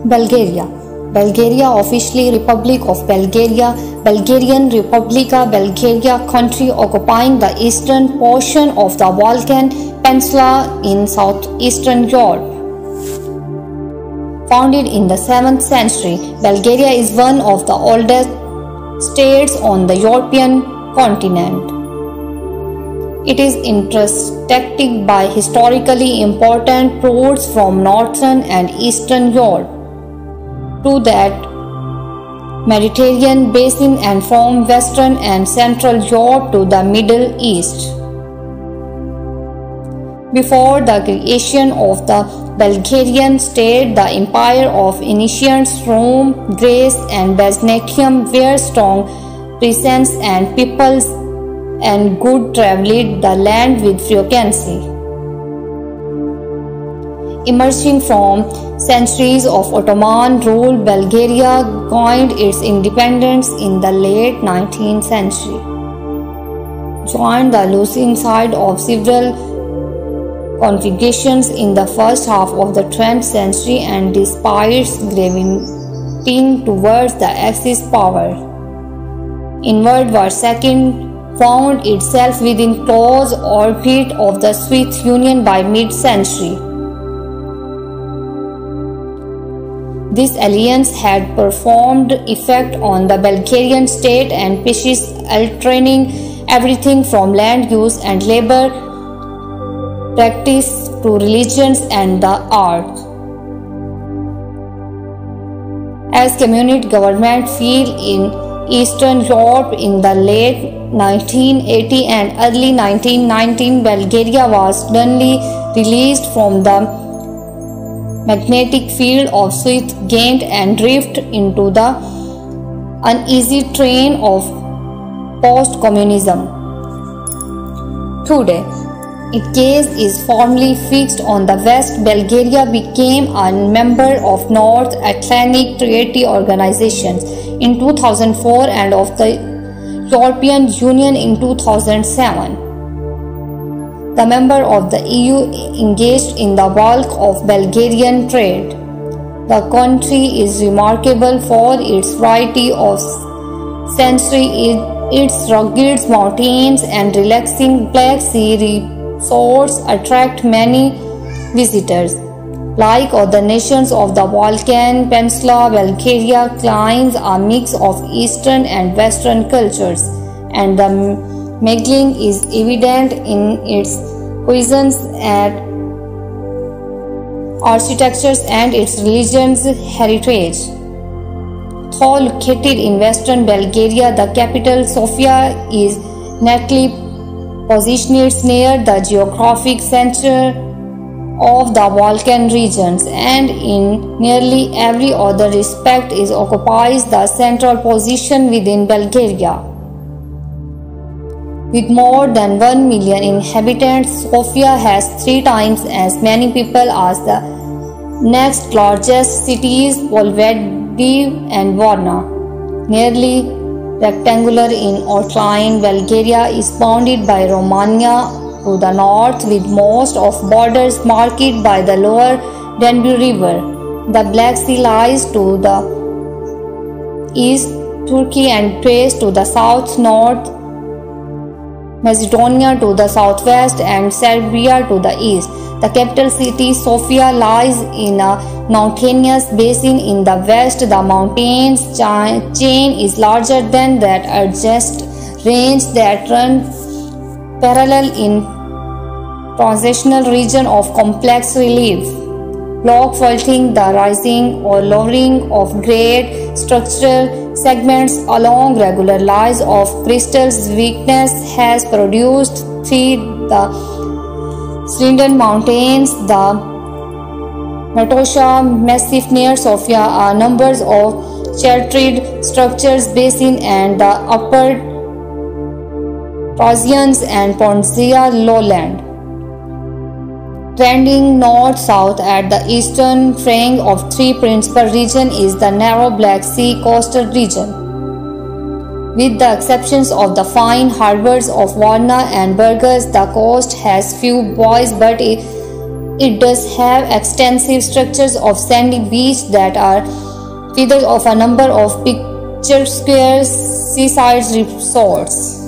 Bulgaria. Bulgaria, officially Republic of Bulgaria, Bulgarian Republika Bulgaria, country occupying the eastern portion of the Balkan Peninsula in southeastern Europe. Founded in the 7th century, Bulgaria is one of the oldest states on the European continent. It is intersected by historically important routes from northern and eastern Europe to that Mediterranean basin and from Western and Central Europe to the Middle East. Before the creation of the Bulgarian state, the empire of ancient Rome, Greece, and Byzantium were strong presence and peoples and good traveled the land with frequency. Emerging from centuries of Ottoman rule, Bulgaria gained its independence in the late 19th century, joined the losing side of several conflagrations in the first half of the 20th century, and despite gravitating towards the Axis power, in World War II found itself within close orbit of the Soviet Union by mid-century. This alliance had performed effect on the Bulgarian state and pieces altering everything from land use and labor practice to religions and the arts. As communist government fell in Eastern Europe in the late 1980 and early 1919, Bulgaria was suddenly released from the magnetic field of Soviet gained and drifted into the uneasy train of post-communism. Today, its case is firmly fixed on the West. Bulgaria became a member of North Atlantic Treaty Organization in 2004 and of the European Union in 2007. The member of the EU engaged in the bulk of Bulgarian trade. The country is remarkable for its variety of scenery, its rugged mountains and relaxing Black Sea resorts attract many visitors. Like other nations of the Balkan Peninsula, Bulgaria combines a mix of Eastern and Western cultures, and the mingling is evident in its cuisines and architectures and its religious heritage. Though located in western Bulgaria, the capital Sofia is neatly positioned near the geographic center of the Balkan regions, and in nearly every other respect it occupies the central position within Bulgaria. With more than 1 million inhabitants, Sofia has 3 times as many people as the next largest cities, Plovdiv and Varna. Nearly rectangular in outline, Bulgaria is bounded by Romania to the north, with most of borders marked by the lower Danube River. The Black Sea lies to the east, Turkey and Thrace to the south, North Macedonia to the southwest, and Serbia to the east. The capital city, Sofia, lies in a mountainous basin in the west. The mountains chain is larger than that adjacent range that run parallel in transitional region of complex relief, block faulting, the rising or lowering of great structural segments along regular lines of crystals. Weakness has produced through the Slindon Mountains, the Matosha Massif near Sofia, a number of sheltered structures basin and the upper Trasians and Pontia lowland. Trending north-south at the eastern flank of 3 principal regions is the narrow Black Sea coastal region. With the exceptions of the fine harbors of Varna and Burgas, the coast has few buoys but It does have extensive structures of sandy beach that are features of a number of picturesque seaside resorts.